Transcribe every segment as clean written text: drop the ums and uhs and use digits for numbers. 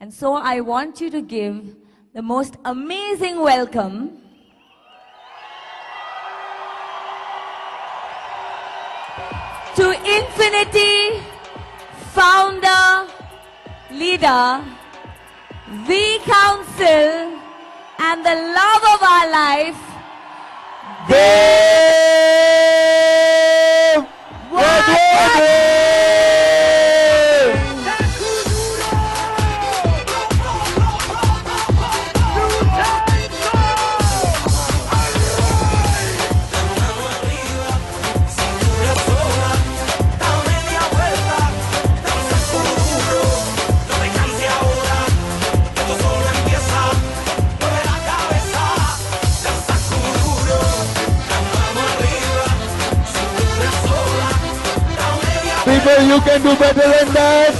And so I want you to give the most amazing welcome to Infinity founder, leader, the council, and the love of our life, Dev Wadwani! People, you can do better than that.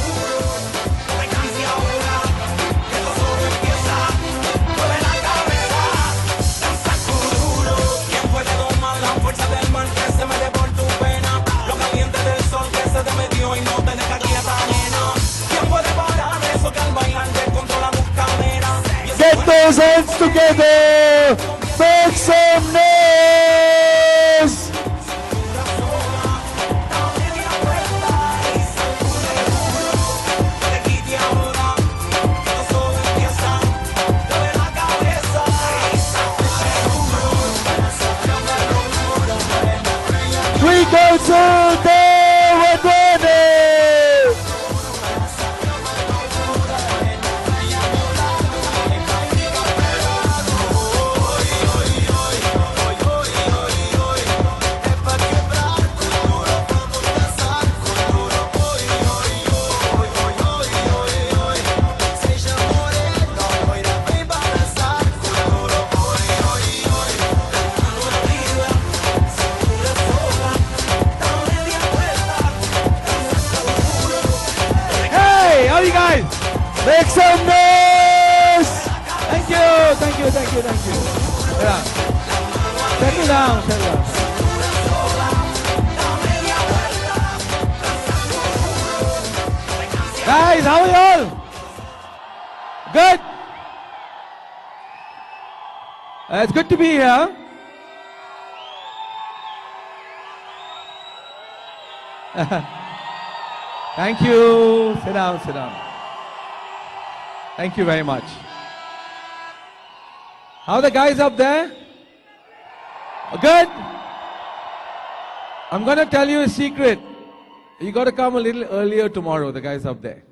Get those hands together. Make some noise. We go to Dev Wadwani. Hey, how are you guys? Make some noise. Thank you, thank you, thank you, thank you. Yeah. Settle down, settle down. Guys, how are you all? Good? It's good to be here. Thank you. Sit down, sit down. Thank you very much. How are the guys up there? Good? I'm going to tell you a secret. You got to come a little earlier tomorrow, the guys up there.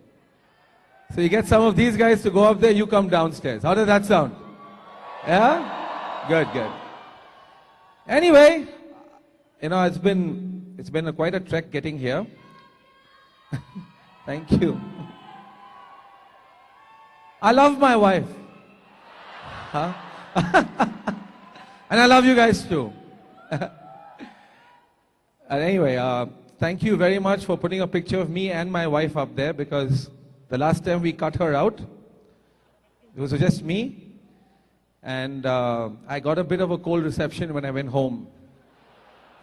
So you get some of these guys to go up there, you come downstairs. How does that sound? Yeah? Good, good. Anyway, you know, it's been quite a trek getting here. Thank you. I love my wife. Huh? And I love you guys too. And anyway, thank you very much for putting a picture of me and my wife up there, because the last time we cut her out, it was just me. And I got a bit of a cold reception when I went home.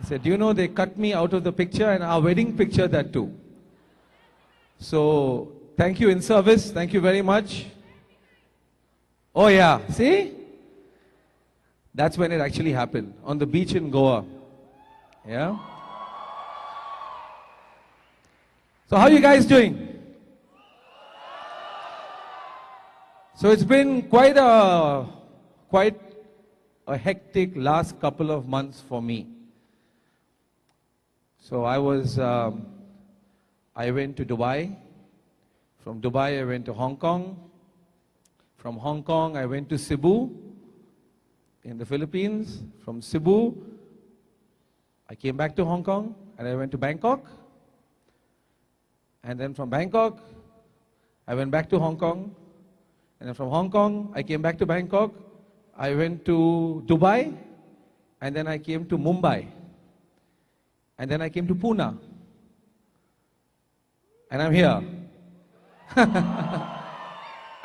I said, do you know, they cut me out of the picture, and our wedding picture that too. So, thank you in service. Thank you very much. Oh yeah, see? That's when it actually happened, on the beach in Goa. Yeah? So how are you guys doing? So it's been quite a hectic last couple of months for me. So I went to Dubai. From Dubai I went to Hong Kong. From Hong Kong I went to Cebu in the Philippines. From Cebu I came back to Hong Kong and I went to Bangkok. And then from Bangkok I went back to Hong Kong. And then from Hong Kong I came back to Bangkok. I went to Dubai. And then I came to Mumbai. And then I came to Pune. And I'm here.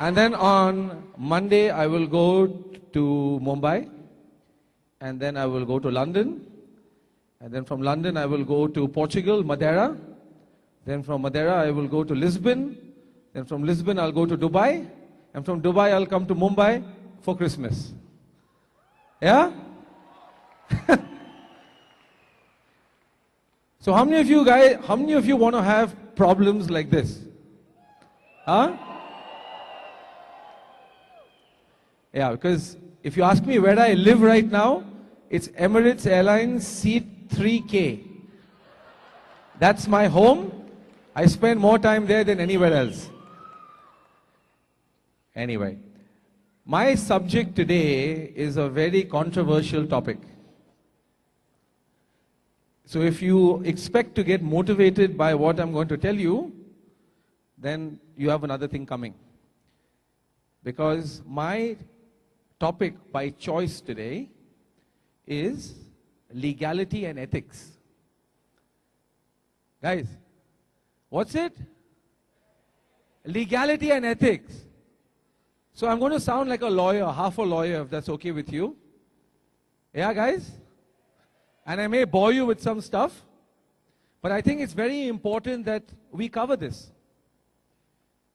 And then on Monday I will go to Mumbai. And then I will go to London. And then from London I will go to Portugal, Madeira. Then from Madeira I will go to Lisbon. Then from Lisbon, I'll go to Dubai. And from Dubai, I'll come to Mumbai for Christmas. Yeah? So how many of you want to have problems like this? Huh? Yeah, because if you ask me where I live right now, it's Emirates Airlines seat 3K. That's my home. I spend more time there than anywhere else. Anyway, my subject today is a very controversial topic. So if you expect to get motivated by what I'm going to tell you, then you have another thing coming. Because my topic by choice today is legality and ethics. Guys, what's it? Legality and ethics. So I'm going to sound like a lawyer, half a lawyer, if that's okay with you. Yeah, guys? And I may bore you with some stuff, but I think it's very important that we cover this.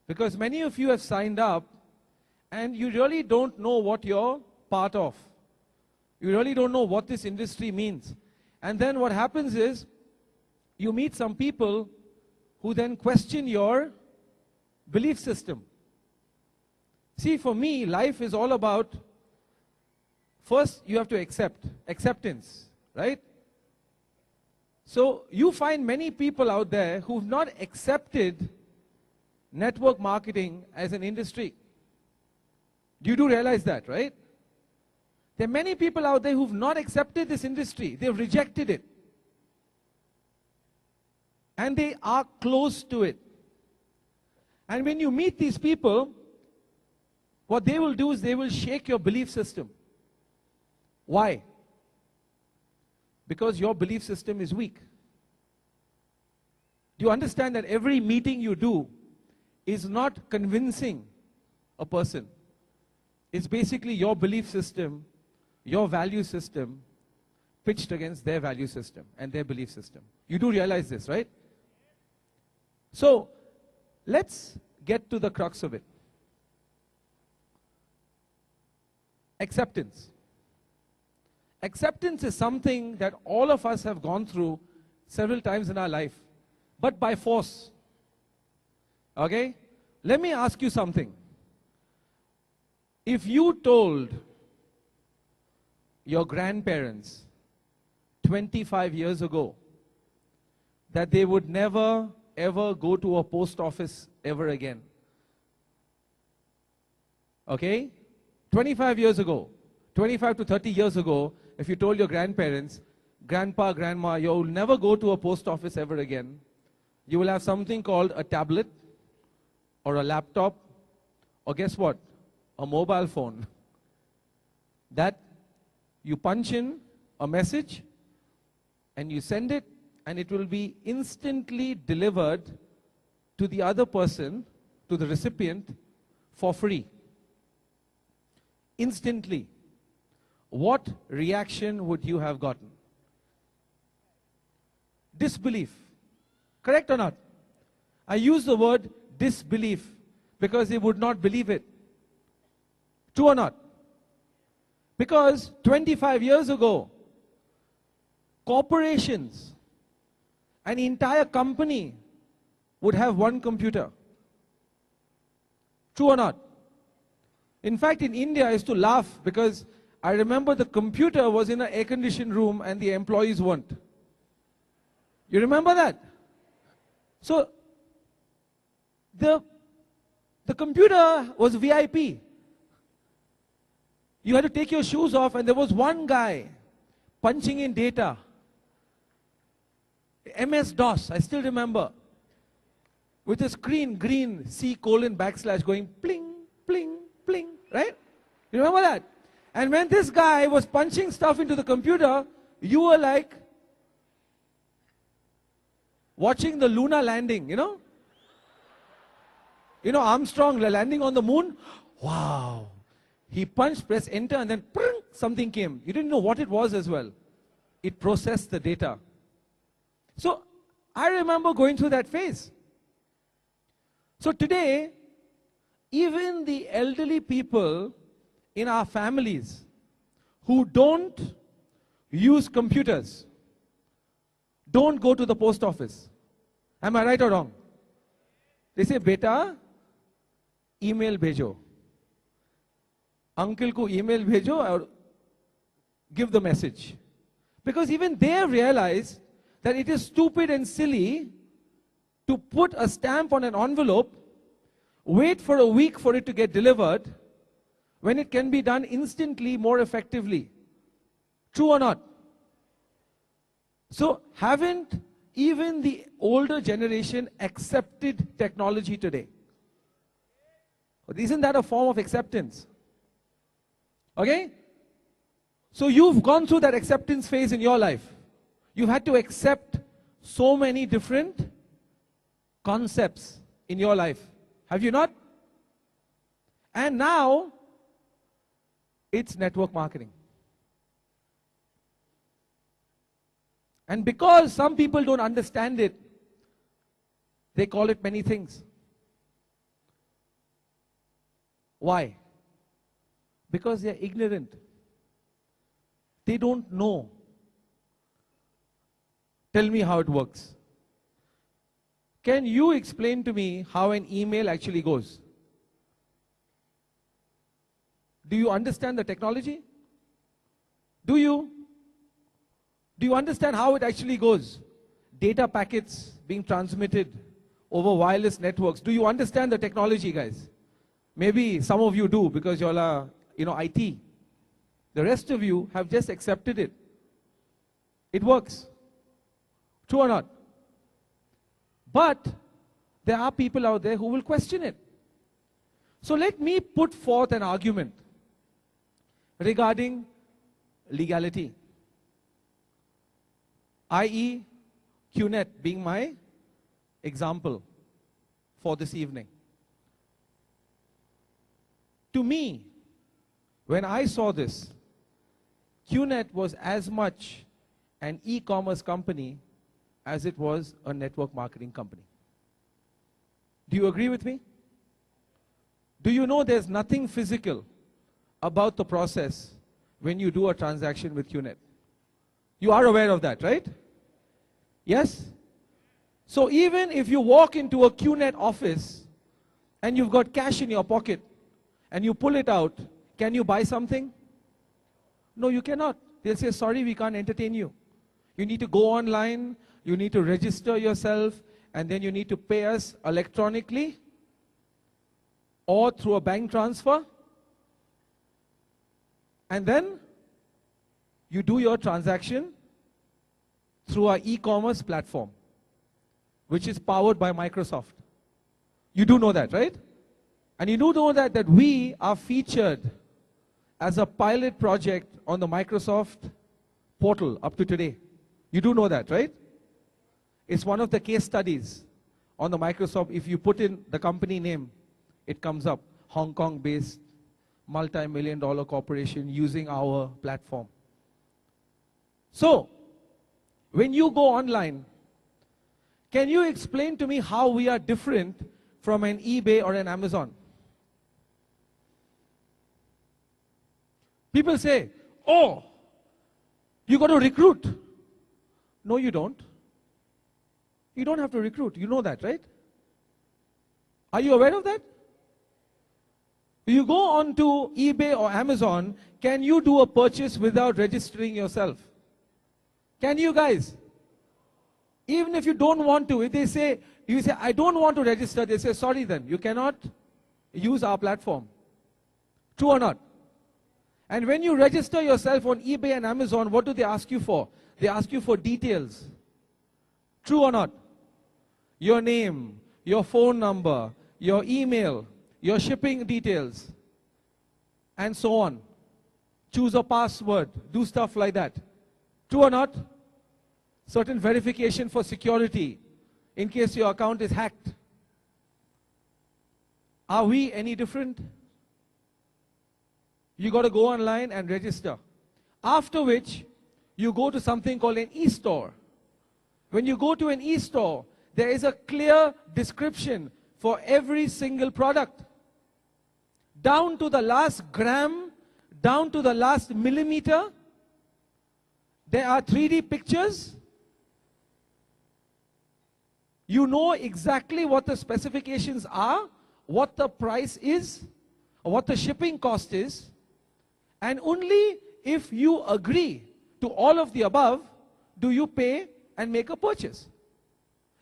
Because many of you have signed up and you really don't know what you're part of. You really don't know what this industry means. And then what happens is, you meet some people who then question your belief system. See, for me, life is all about, first you have to acceptance, right? So you find many people out there who've not accepted network marketing as an industry. You do realize that, right? There are many people out there who've not accepted this industry. They've rejected it. And they are close to it. And when you meet these people, what they will do is they will shake your belief system. Why? Because your belief system is weak. Do you understand that every meeting you do is not convincing a person? It's basically your belief system, your value system, pitched against their value system and their belief system. You do realize this, right? So, let's get to the crux of it. Acceptance. Acceptance is something that all of us have gone through several times in our life, but by force. Okay? Let me ask you something. If you told your grandparents 25 years ago that they would never ever go to a post office ever again, okay? 25 years ago, 25 to 30 years ago, if you told your grandparents, grandpa, grandma, you'll never go to a post office ever again, you will have something called a tablet or a laptop, or guess what? A mobile phone that you punch in a message and you send it, and it will be instantly delivered to the other person, to the recipient, for free. Instantly. What reaction would you have gotten? Disbelief. Correct or not? I use the word disbelief because they would not believe it. True or not? Because 25 years ago, corporations, an entire company would have one computer. True or not? In fact, in India, I used to laugh because I remember the computer was in an air-conditioned room and the employees weren't. You remember that? So, the computer was VIP. You had to take your shoes off, and there was one guy punching in data. MS-DOS, I still remember. With a screen, green, C:\\/ going pling, pling, pling, right? You remember that? And when this guy was punching stuff into the computer, you were like watching the lunar landing, you know? You know Armstrong landing on the moon? Wow. He punched, pressed enter, and then something came. You didn't know what it was as well. It processed the data. So, I remember going through that phase. So today, even the elderly people in our families who don't use computers don't go to the post office. Am I right or wrong? They say, beta, email bhejo. Uncle ko email bhejo or give the message. Because even they have realized that it is stupid and silly to put a stamp on an envelope, wait for a week for it to get delivered, when it can be done instantly, more effectively. True or not? So, haven't even the older generation accepted technology today? Isn't that a form of acceptance? Okay? So, you've gone through that acceptance phase in your life. You've had to accept so many different concepts in your life. Have you not? And now, it's network marketing. And because some people don't understand it, they call it many things. Why? Because they are ignorant. They don't know. Tell me how it works. Can you explain to me how an email actually goes? Do you understand the technology? Do you? Do you understand how it actually goes? Data packets being transmitted over wireless networks. Do you understand the technology, guys? Maybe some of you do because you all are, IT. The rest of you have just accepted it. It works. True or not? But there are people out there who will question it. So let me put forth an argument regarding legality, i.e. QNet being my example for this evening. To me, when I saw this, QNet was as much an e-commerce company as it was a network marketing company. Do you agree with me? Do you know there's nothing physical about the process when you do a transaction with QNet? You are aware of that, right? Yes? So even if you walk into a QNet office and you've got cash in your pocket and you pull it out, can you buy something? No, you cannot. They'll say, sorry, we can't entertain you. You need to go online, you need to register yourself, and then you need to pay us electronically or through a bank transfer. And then you do your transaction through our e-commerce platform, which is powered by Microsoft. You do know that, right? And you do know that we are featured as a pilot project on the Microsoft portal up to today. You do know that, right? It's one of the case studies on the Microsoft. If you put in the company name, it comes up. Hong Kong-based, multi-million-dollar corporation using our platform. So, when you go online, can you explain to me how we are different from an eBay or an Amazon? People say, oh, you got to recruit. No, you don't. You don't have to recruit. You know that, right? Are you aware of that? You go on to eBay or Amazon, can you do a purchase without registering yourself? Can you guys? Even if you don't want to, if they say, you say, I don't want to register, they say, sorry then, you cannot use our platform. True or not? And when you register yourself on eBay and Amazon, what do they ask you for? They ask you for details. True or not? Your name, your phone number, your email, your shipping details, and so on. Choose a password, do stuff like that. True or not? Certain verification for security, in case your account is hacked. Are we any different? You got to go online and register. After which, you go to something called an e-store. When you go to an e-store, there is a clear description for every single product. Down to the last gram, down to the last millimeter. There are 3D pictures. You know exactly what the specifications are, what the price is, or what the shipping cost is. And only if you agree to all of the above, do you pay and make a purchase.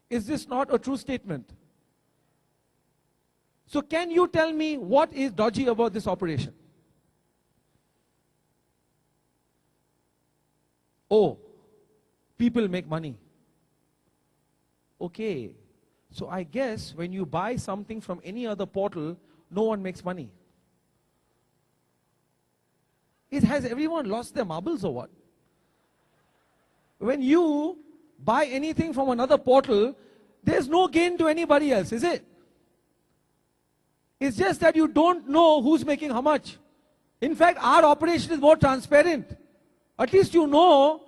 Is this not a true statement? So can you tell me what is dodgy about this operation? Oh, people make money. Okay, so I guess when you buy something from any other portal, no one makes money. Has everyone lost their marbles or what? When you buy anything from another portal, there's no gain to anybody else, is it? It's just that you don't know who's making how much. In fact, our operation is more transparent. At least you know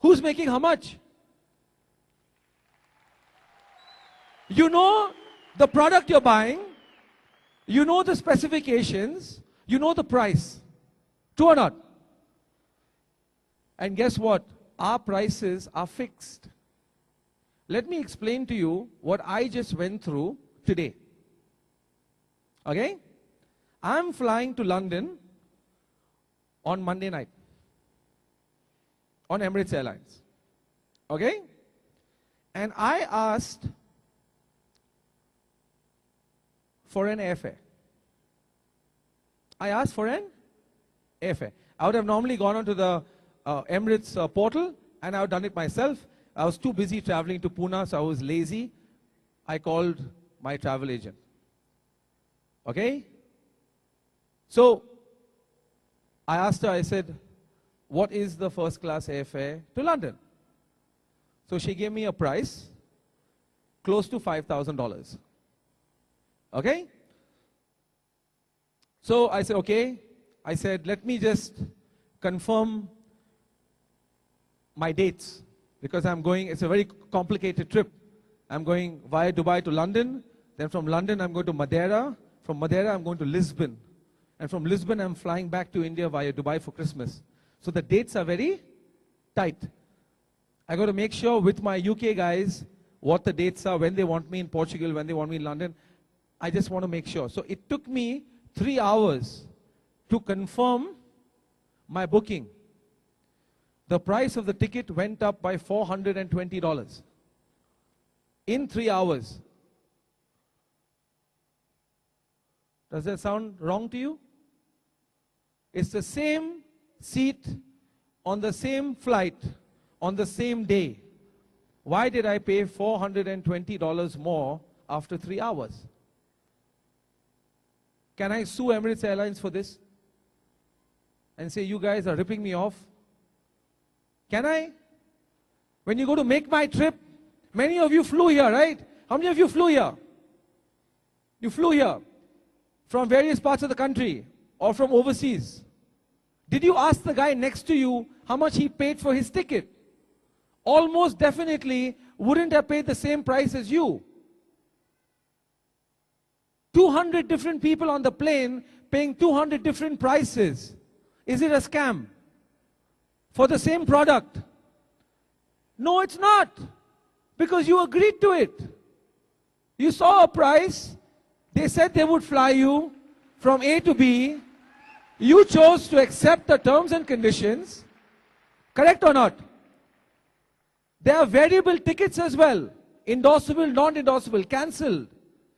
who's making how much. You know the product you're buying, you know the specifications, you know the price. True or not? And guess what? Our prices are fixed. Let me explain to you what I just went through today. Okay? I'm flying to London on Monday night on Emirates Airlines. Okay? And I asked for an airfare. I asked for an airfare. I would have normally gone onto the Emirates portal and I would have done it myself. I was too busy traveling to Pune, so I was lazy. I called my travel agent. Okay? So, I asked her, I said, what is the first class airfare to London? So she gave me a price close to $5,000. Okay? So I said, okay. I said, let me just confirm my dates because I'm going, it's a very complicated trip. I'm going via Dubai to London. Then from London, I'm going to Madeira. From Madeira, I'm going to Lisbon. And from Lisbon, I'm flying back to India via Dubai for Christmas. So the dates are very tight. I got to make sure with my UK guys what the dates are, when they want me in Portugal, when they want me in London. I just want to make sure. So it took me 3 hours to confirm my booking. The price of the ticket went up by $420 in 3 hours. Does that sound wrong to you? It's the same seat on the same flight on the same day. Why did I pay $420 more after 3 hours? Can I sue Emirates Airlines for this? And say, you guys are ripping me off? Can I? When you go to make my trip, many of you flew here, right? How many of you flew here? You flew here from various parts of the country or from overseas. Did you ask the guy next to you how much he paid for his ticket? Almost definitely wouldn't have paid the same price as you. 200 different people on the plane paying 200 different prices. Is it a scam? For the same product? No, it's not. Because you agreed to it. You saw a price. They said they would fly you from A to B. You chose to accept the terms and conditions. Correct or not? There are variable tickets as well. Endorsable, non-endorsable, cancelled.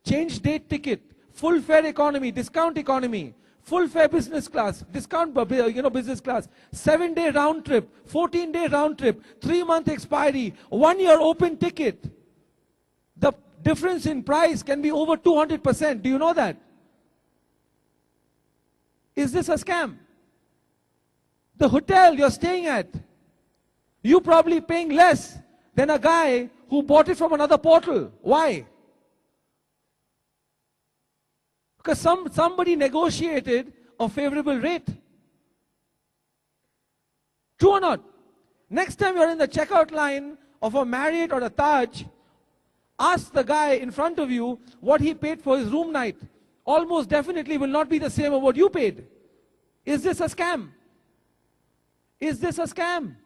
Change date ticket, full fare economy, discount economy, full fare business class, discount business class, 7-day round trip, 14-day round trip, 3-month expiry, 1-year open ticket. The difference in price can be over 200%. Do you know that? Is this a scam? The hotel you're staying at, you probably paying less than a guy who bought it from another portal. Why? Because somebody negotiated a favorable rate. True or not? Next time you're in the checkout line of a Marriott or a Taj, Ask the guy in front of you what he paid for his room night. Almost definitely will not be the same as what you paid. Is this a scam? Is this a scam?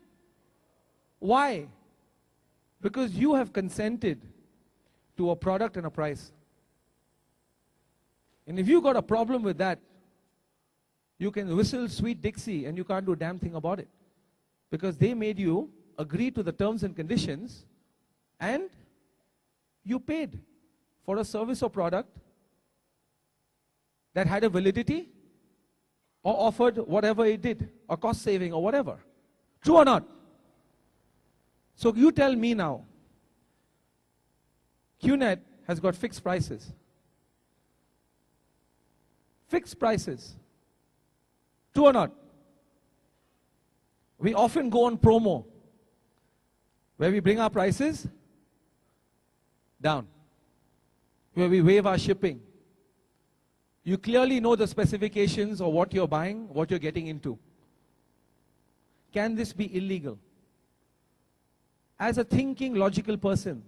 Why? Because you have consented to a product and a price. And if you got a problem with that, you can whistle Sweet Dixie and you can't do a damn thing about it. Because they made you agree to the terms and conditions and you paid for a service or product that had a validity or offered whatever it did, or cost saving or whatever. True or not? So you tell me now, QNet has got fixed prices. Fixed prices. True or not? We often go on promo, where we bring our prices down, where we waive our shipping. You clearly know the specifications of what you're buying, what you're getting into. Can this be illegal? As a thinking, logical person,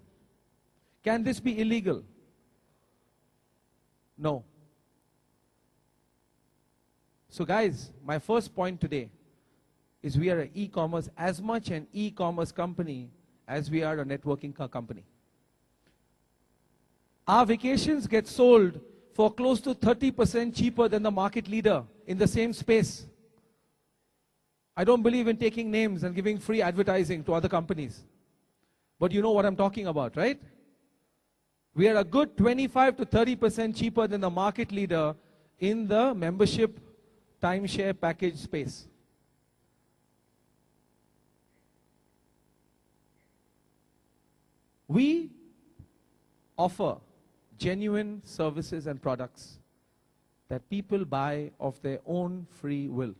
can this be illegal? No. So guys, my first point today is we are an e-commerce, as much an e-commerce company as we are a networking company. Our vacations get sold for close to 30% cheaper than the market leader in the same space. I don't believe in taking names and giving free advertising to other companies. But you know what I'm talking about, right? We are a good 25 to 30% cheaper than the market leader in the membership timeshare package space. We offer genuine services and products that people buy of their own free will.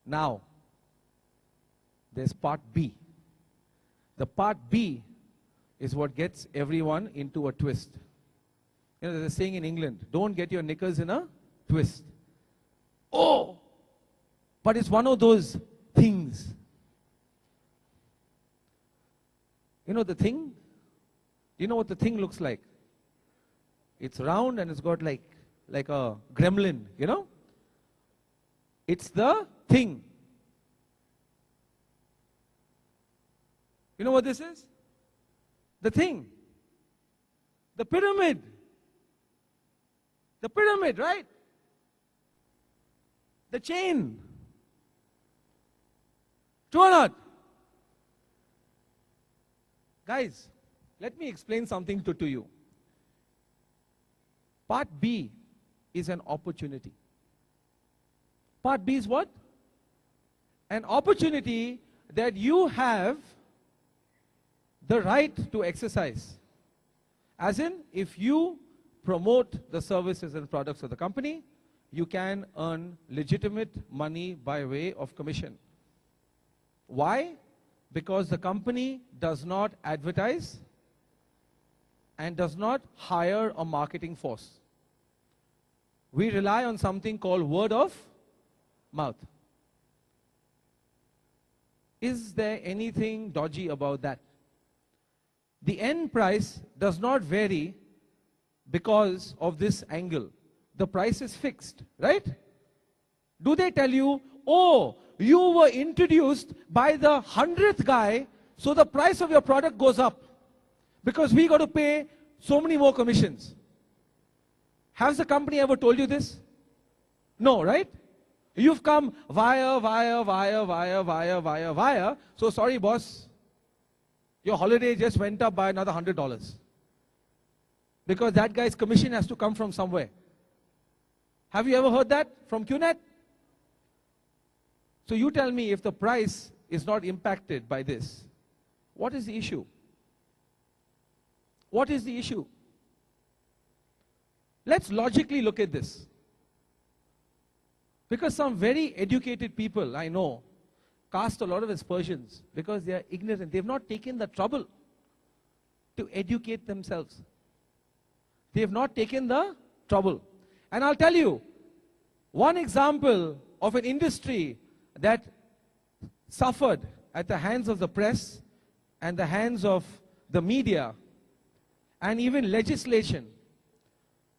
Now, there's part B. The part B is what gets everyone into a twist. You know, there's a saying in England, don't get your knickers in a twist. Oh, but it's one of those things. You know the thing? You know what the thing looks like? It's round and it's got like a gremlin, you know? It's the thing. You know what this is? The thing. The pyramid. The pyramid, right? The chain. True or not? Guys, let me explain something to you. Part B is an opportunity. Part B is what? An opportunity that you have the right to exercise. As in, if you promote the services and products of the company, you can earn legitimate money by way of commission. Why? Because the company does not advertise and does not hire a marketing force. We rely on something called word of mouth. Is there anything dodgy about that? The end price does not vary because of this angle. The price is fixed, right? Do they tell you, oh, you were introduced by the 100th guy, so the price of your product goes up because we got to pay so many more commissions? Has the company ever told you this? No, right? You've come via. So sorry, boss. Your holiday just went up by another $100. Because that guy's commission has to come from somewhere. Have you ever heard that from QNet? So you tell me, if the price is not impacted by this, what is the issue? What is the issue? Let's logically look at this. Because some very educated people, I know, cast a lot of aspersions because they are ignorant. They've not taken the trouble to educate themselves. They've not taken the trouble. And I'll tell you, one example of an industry that suffered at the hands of the press and the hands of the media, and even legislation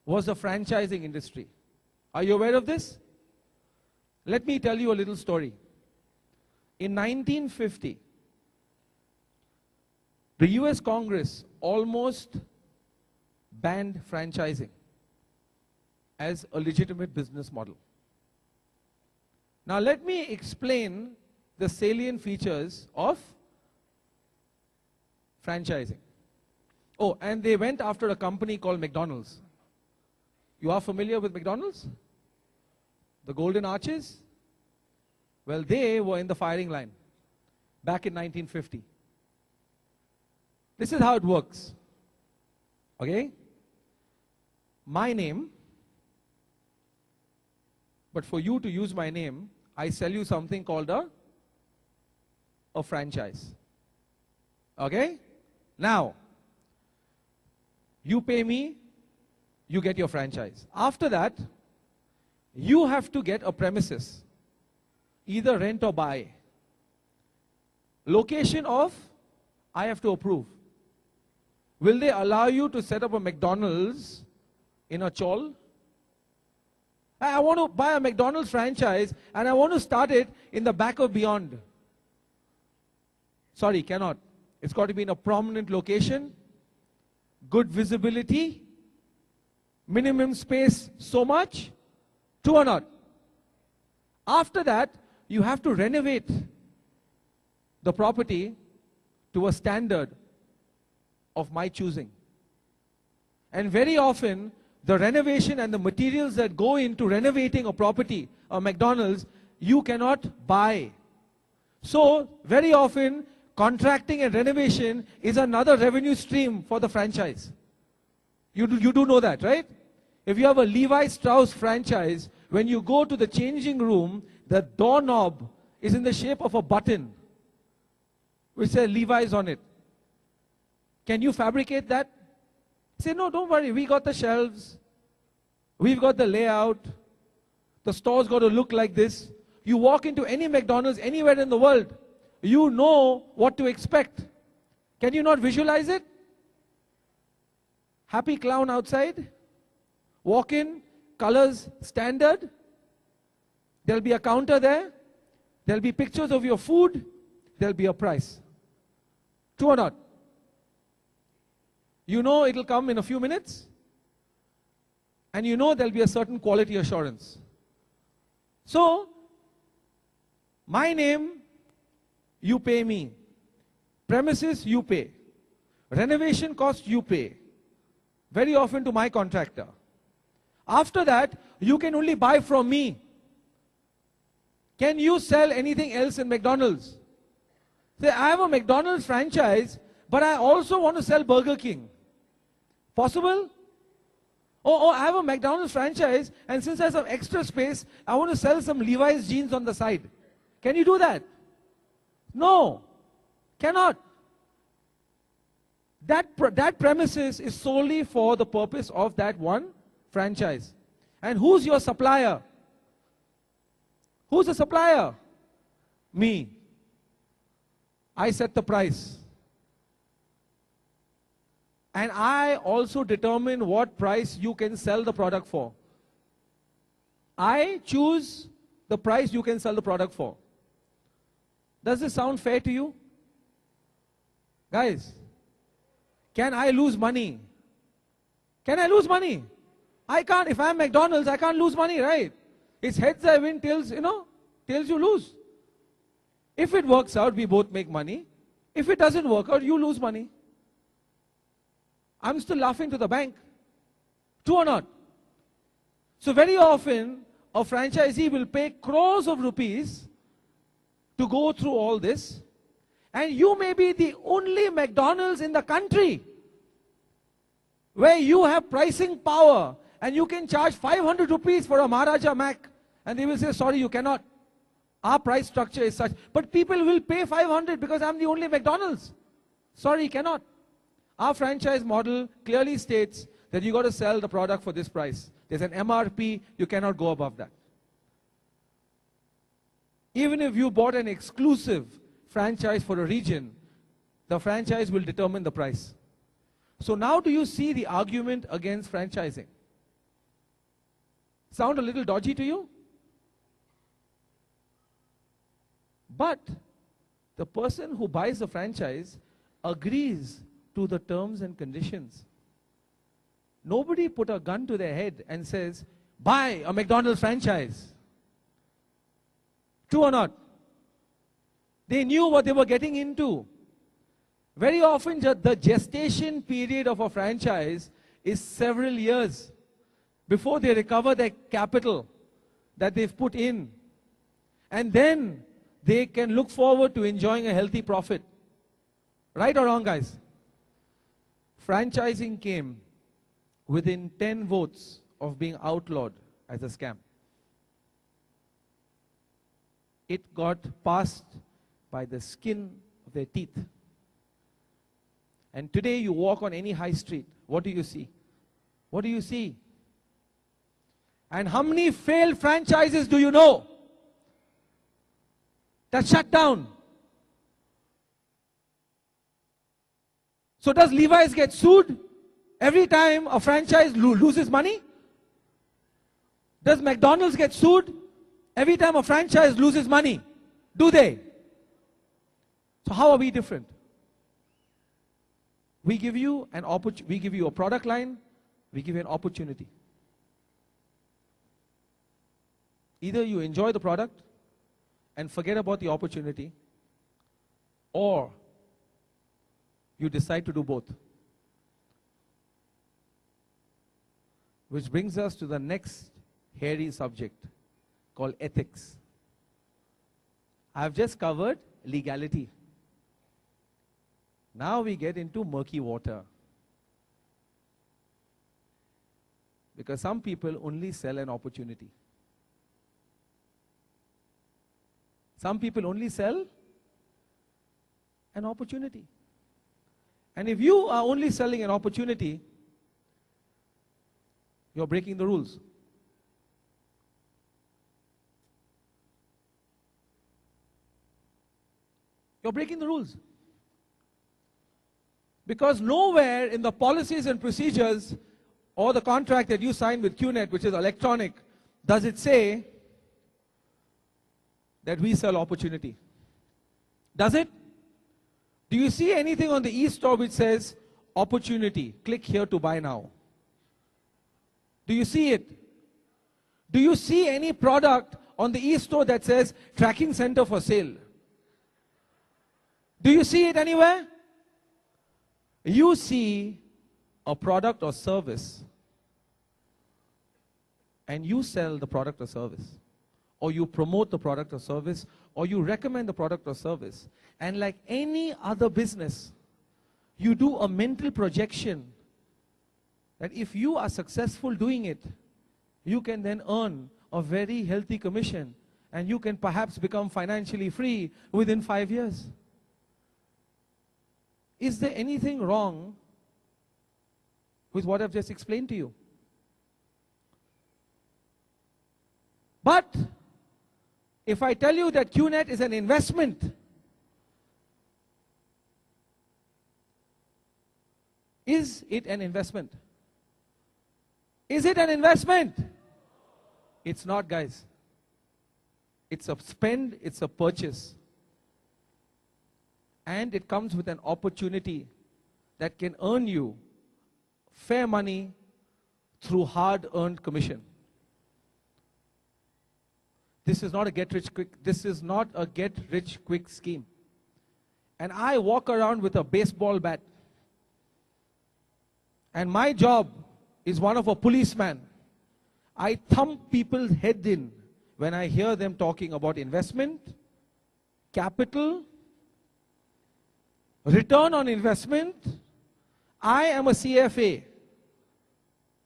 was the franchising industry. Are you aware of this? Let me tell you a little story. In 1950, the US Congress almost banned franchising as a legitimate business model. Now let me explain the salient features of franchising. Oh, and they went after a company called McDonald's. You are familiar with McDonald's? The Golden Arches? Well, they were in the firing line back in 1950. This is how it works. Okay? My name, but for you to use my name, I sell you something called a franchise. Okay? Now, you pay me, you get your franchise. After that, you have to get a premises, either rent or buy. Location of, I have to approve. Will they allow you to set up a McDonald's in a chawl? I want to buy a McDonald's franchise and I want to start it in the back of Beyond. Sorry, cannot. It's got to be in a prominent location, good visibility, minimum space so much, true or not? After that, you have to renovate the property to a standard of my choosing. And very often, the renovation and the materials that go into renovating a property, a McDonald's, you cannot buy. So, very often, contracting and renovation is another revenue stream for the franchise. You do know that, right? If you have a Levi Strauss franchise, when you go to the changing room, the doorknob is in the shape of a button, which says Levi's on it. Can you fabricate that? Say, no, don't worry, we got the shelves, we've got the layout, the store's got to look like this. You walk into any McDonald's anywhere in the world, you know what to expect. Can you not visualize it? Happy clown outside, walk in, colors standard, there'll be a counter there, there'll be pictures of your food, there'll be a price. True or not? You know it'll come in a few minutes, and you know there'll be a certain quality assurance. So, my name, you pay me. Premises, you pay. Renovation cost, you pay. Very often to my contractor. After that, you can only buy from me. Can you sell anything else in McDonald's? Say, I have a McDonald's franchise, but I also want to sell Burger King. Possible? Oh, I have a McDonald's franchise, and since there's some extra space, I want to sell some Levi's jeans on the side. Can you do that? No, cannot. That premises is solely for the purpose of that one franchise. And who's your supplier? Who's the supplier? Me. I set the price. And I also determine what price you can sell the product for. I choose the price you can sell the product for. Does this sound fair to you? Guys, can I lose money? Can I lose money? I can't. If I'm McDonald's, I can't lose money, right? It's heads I win, tails, tails you lose. If it works out, we both make money. If it doesn't work out, you lose money. I'm still laughing to the bank. True or not? So very often, a franchisee will pay crores of rupees to go through all this. And you may be the only McDonald's in the country where you have pricing power and you can charge 500 rupees for a Maharaja Mac. And they will say, sorry, you cannot. Our price structure is such. But people will pay 500 because I'm the only McDonald's. Sorry, cannot. Our franchise model clearly states that you got to sell the product for this price. There's an MRP, you cannot go above that. Even if you bought an exclusive franchise for a region, the franchise will determine the price. So now do you see the argument against franchising? Sound a little dodgy to you? But the person who buys the franchise agrees to the terms and conditions. Nobody put a gun to their head and says, buy a McDonald's franchise. True or not? They knew what they were getting into. Very often the gestation period of a franchise is several years before they recover their capital that they've put in. And then they can look forward to enjoying a healthy profit. Right or wrong, guys? Franchising came within 10 votes of being outlawed as a scam. It got passed by the skin of their teeth. And today you walk on any high street, what do you see? What do you see? And how many failed franchises do you know that shut down? So does Levi's get sued every time a franchise loses money? Does McDonald's get sued every time a franchise loses money? Do they? So how are we different? We give you a product line, we give you an opportunity. Either you enjoy the product and forget about the opportunity, or you decide to do both. Which brings us to the next hairy subject called ethics. I've just covered legality. Now we get into murky water. Because some people only sell an opportunity. Some people only sell an opportunity. And if you are only selling an opportunity, you're breaking the rules. You're breaking the rules. Because nowhere in the policies and procedures or the contract that you sign with QNet, which is electronic, does it say that we sell opportunity. Does it? Do you see anything on the e-store which says opportunity, click here to buy now? Do you see it? Do you see any product on the e-store that says tracking center for sale? Do you see it anywhere? You see a product or service and you sell the product or service, or you promote the product or service, or you recommend the product or service. And like any other business, you do a mental projection that if you are successful doing it, you can then earn a very healthy commission and you can perhaps become financially free within 5 years. Is there anything wrong with what I've just explained to you? But if I tell you that QNet is an investment, is it an investment? Is it an investment? It's not, guys. It's a spend, it's a purchase. And it comes with an opportunity that can earn you fair money through hard-earned commission. This is not a get-rich-quick scheme. And I walk around with a baseball bat. And my job is one of a policeman. I thump people's head in when I hear them talking about investment, capital, return on investment. I am a CFA.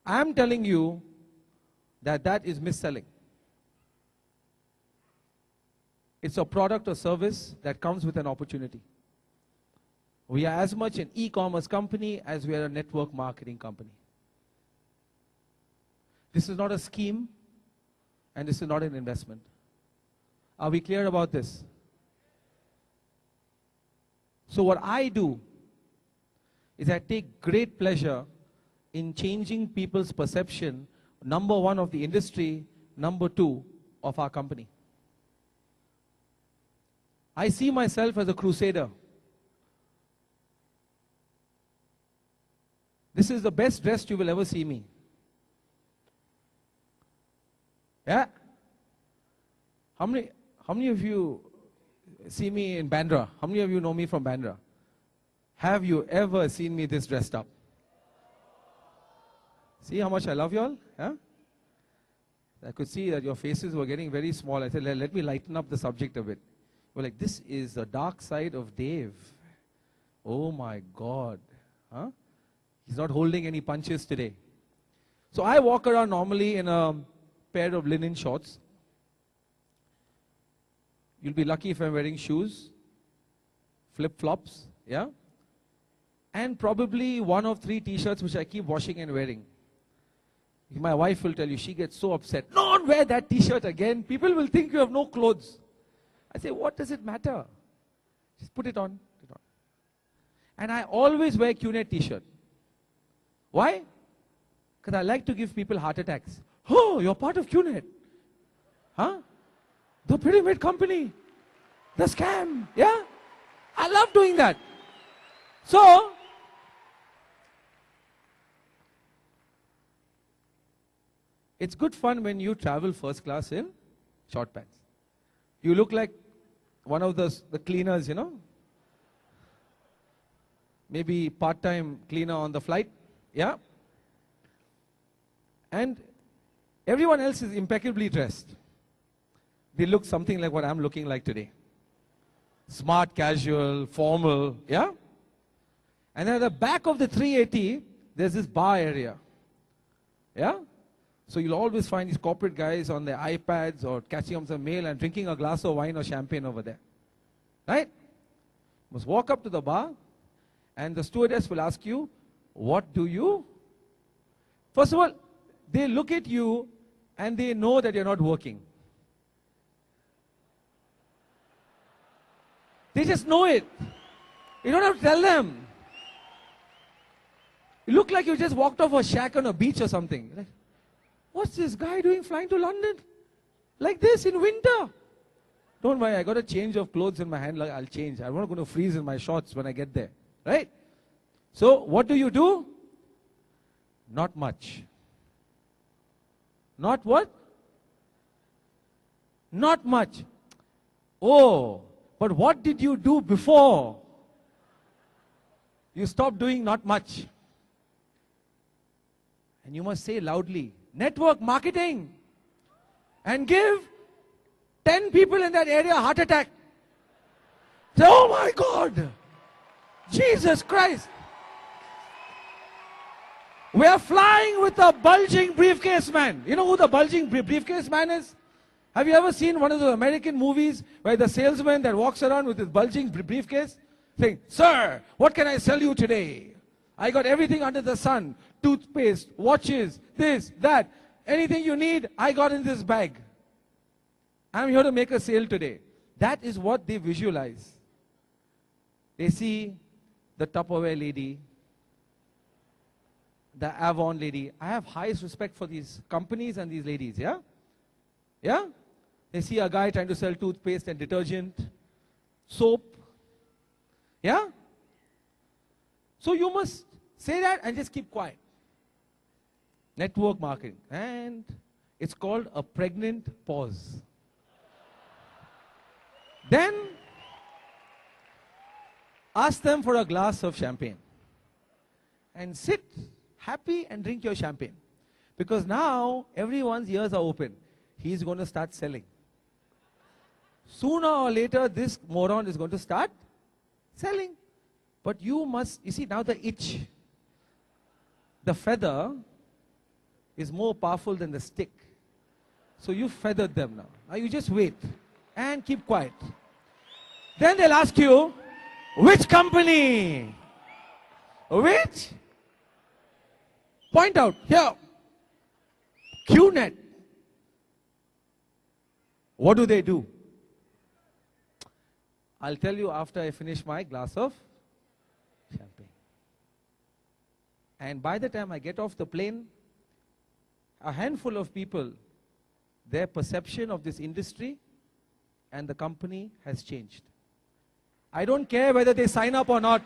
I am telling you that that is mis-selling. It's a product or service that comes with an opportunity. We are as much an e-commerce company as we are a network marketing company. This is not a scheme, and this is not an investment. Are we clear about this? So what I do is I take great pleasure in changing people's perception, number one, of the industry, number two, of our company. I see myself as a crusader. This is the best dressed you will ever see me. Yeah? How many of you see me in Bandra? How many of you know me from Bandra? Have you ever seen me this dressed up? See how much I love you all? Yeah? I could see that your faces were getting very small. I said, let me lighten up the subject a bit. We're like, this is the dark side of Dave. Oh my God. Huh? He's not holding any punches today. So I walk around normally in a pair of linen shorts. You'll be lucky if I'm wearing shoes, flip-flops, yeah? And probably one of 3 t-shirts which I keep washing and wearing. My wife will tell you, she gets so upset. Don't wear that t-shirt again. People will think you have no clothes. I say, what does it matter? Just put it on. And I always wear Q-net t-shirt. Why? Because I like to give people heart attacks. Oh, you're part of Q-net. Huh? The pyramid company. The scam. Yeah? I love doing that. So, it's good fun when you travel first class in short pants. You look like one of the cleaners, you know. Maybe part-time cleaner on the flight. Yeah. And everyone else is impeccably dressed. They look something like what I'm looking like today. Smart, casual, formal. Yeah. And at the back of the 380, there's this bar area. Yeah. So you'll always find these corporate guys on their iPads or catching up some mail and drinking a glass of wine or champagne over there. Right? You must walk up to the bar and the stewardess will ask you, what do you? First of all, they look at you and they know that you're not working. They just know it. You don't have to tell them. You look like you just walked off a shack on a beach or something. Like, what's this guy doing flying to London? Like this in winter? Don't worry, I got a change of clothes in my hand. Like, I'll change. I'm not going to freeze in my shorts when I get there. Right? So, what do? Not much. Not what? Not much. Oh, but what did you do before? You stopped doing not much. And you must say loudly, network marketing. And give 10 people in that area a heart attack. Say, oh my God, Jesus Christ. We are flying with a bulging briefcase man. You know who the bulging briefcase man is? Have you ever seen one of those American movies where the salesman that walks around with his bulging briefcase saying, sir, what can I sell you today? I got everything under the sun. Toothpaste, watches, this, that. Anything you need, I got in this bag. I'm here to make a sale today. That is what they visualize. They see the Tupperware lady, the Avon lady. I have highest respect for these companies and these ladies, yeah? Yeah? They see a guy trying to sell toothpaste and detergent, soap. Yeah? So you must say that and just keep quiet. Network marketing. And it's called a pregnant pause. Then ask them for a glass of champagne. And sit happy and drink your champagne. Because now everyone's ears are open. He's going to start selling. Sooner or later, this moron is going to start selling. But you see, now the itch, the feather is more powerful than the stick. So you feathered them now. Now you just wait and keep quiet. Then they'll ask you, which company? Which? Point out, here. Q-net. What do? I'll tell you after I finish my glass of champagne. And by the time I get off the plane, a handful of people, their perception of this industry and the company has changed. I don't care whether they sign up or not.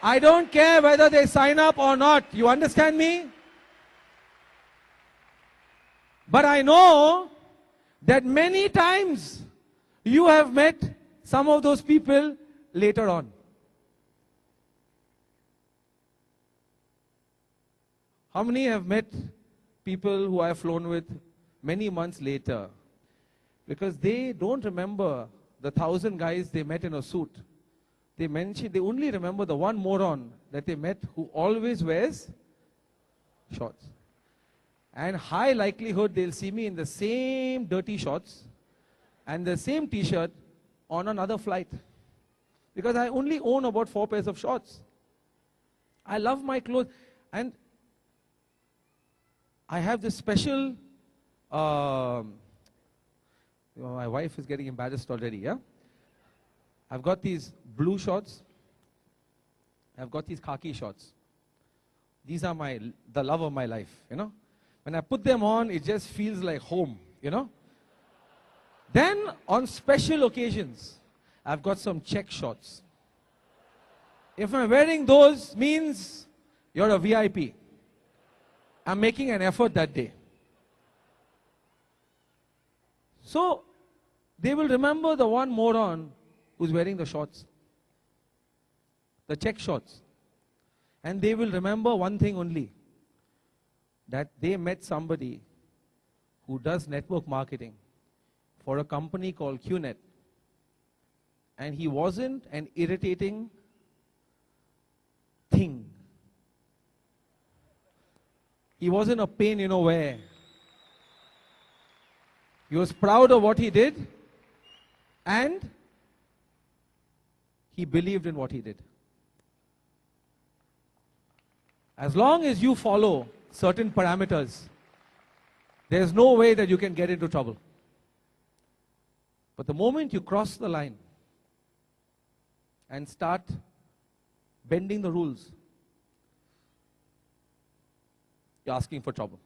I don't care whether they sign up or not. You understand me? But I know that many times you have met some of those people later on. How many have met people who I have flown with many months later? Because they don't remember the 1,000 guys they met in a suit. They only remember the one moron that they met who always wears shorts. And high likelihood they'll see me in the same dirty shorts and the same t-shirt on another flight. Because I only own about 4 pairs of shorts. I love my clothes. And I have this special, my wife is getting embarrassed already, yeah? I've got these blue shorts. I've got these khaki shorts. These are the love of my life, you know? When I put them on, it just feels like home, you know? Then, on special occasions, I've got some check shorts. If I'm wearing those, means you're a VIP. I'm making an effort that day. So, they will remember the one moron who's wearing the shorts, the check shorts. And they will remember one thing only, that they met somebody who does network marketing for a company called QNet. And he wasn't an irritating thing. He wasn't a pain, you know where. He was proud of what he did, and he believed in what he did. As long as you follow certain parameters, there's no way that you can get into trouble. But the moment you cross the line and start bending the rules, you're asking for trouble.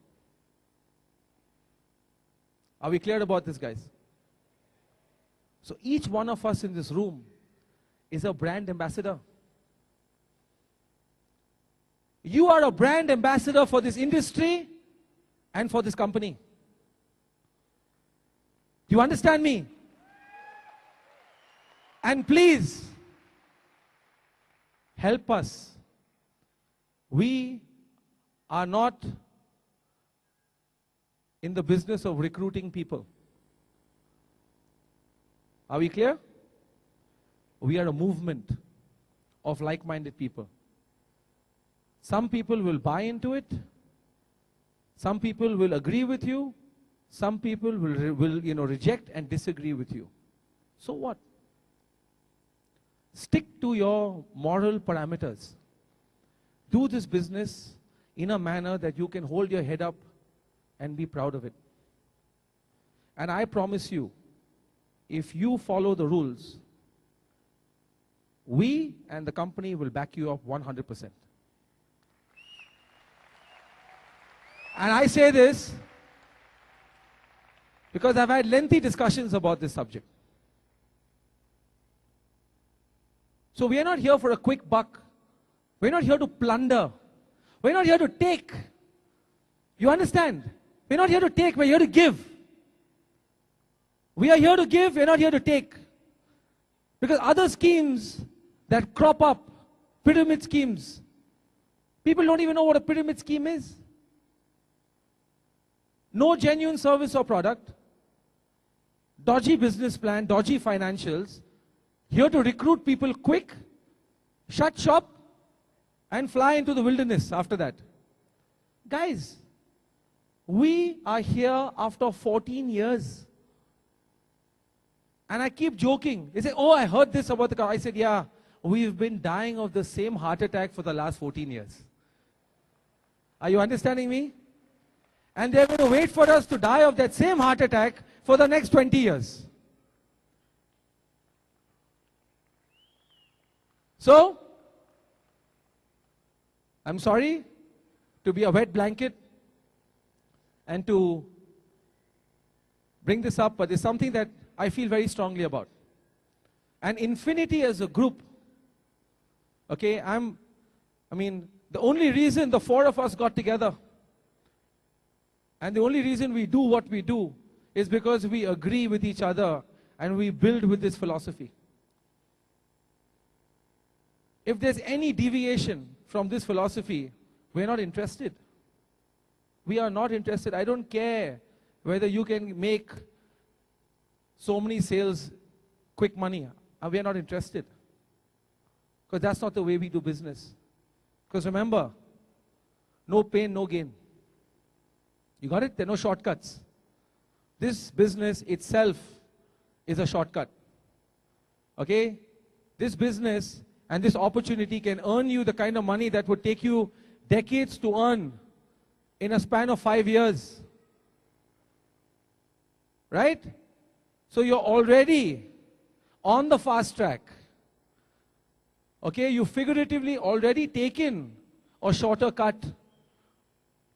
Are we clear about this, guys? So each one of us in this room is a brand ambassador. You are a brand ambassador for this industry and for this company. Do you understand me? And please, help us. We are not in the business of recruiting people. Are we clear? We are a movement of like-minded people. Some people will buy into it. Some people will agree with you. Some people will reject and disagree with you. So what? Stick to your moral parameters. Do this business in a manner that you can hold your head up and be proud of it. And I promise you, if you follow the rules, we and the company will back you up 100%. And I say this because I've had lengthy discussions about this subject. So we are not here for a quick buck. We're not here to plunder. We're not here to take. You understand? We're not here to take, we're here to give. We are here to give, we're not here to take. Because other schemes that crop up, pyramid schemes, people don't even know what a pyramid scheme is. No genuine service or product, dodgy business plan, dodgy financials, here to recruit people quick, shut shop, and fly into the wilderness after that. Guys, we are here after 14 years. And I keep joking. They say, oh, I heard this about the car. I said, yeah, we've been dying of the same heart attack for the last 14 years. Are you understanding me? And they're going to wait for us to die of that same heart attack for the next 20 years. So, I'm sorry to be a wet blanket and to bring this up, but it's something that I feel very strongly about. And Infinity as a group, okay, the only reason the four of us got together and the only reason we do what we do is because we agree with each other and we build with this philosophy. If there's any deviation from this philosophy, we're not interested. We are not interested. I don't care whether you can make so many sales, quick money. We are not interested. Because that's not the way we do business. Because remember, no pain, no gain. You got it? There are no shortcuts. This business itself is a shortcut. Okay? This business and this opportunity can earn you the kind of money that would take you decades to earn in a span of 5 years. Right? So you're already on the fast track. Okay, you figuratively already taken a shorter cut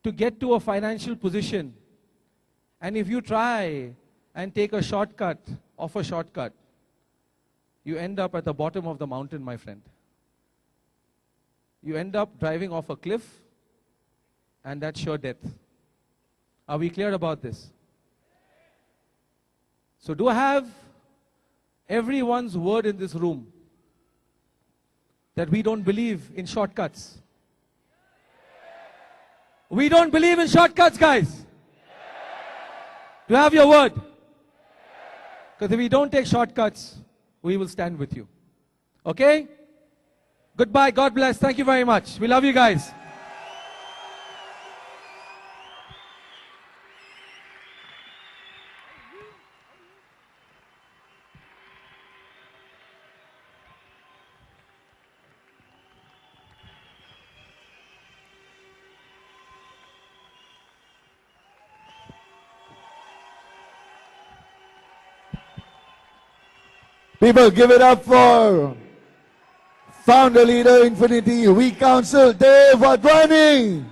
to get to a financial position. And if you try and take a shortcut of a shortcut, you end up at the bottom of the mountain, my friend. You end up driving off a cliff, and that's sure death. Are we clear about this? So do I have everyone's word in this room that we don't believe in shortcuts? We don't believe in shortcuts, guys. Do you have your word? Because if we don't take shortcuts, we will stand with you. Okay? Goodbye. God bless. Thank you very much. We love you guys. People, give it up for founder leader Infinity. We counsel Dave Advani.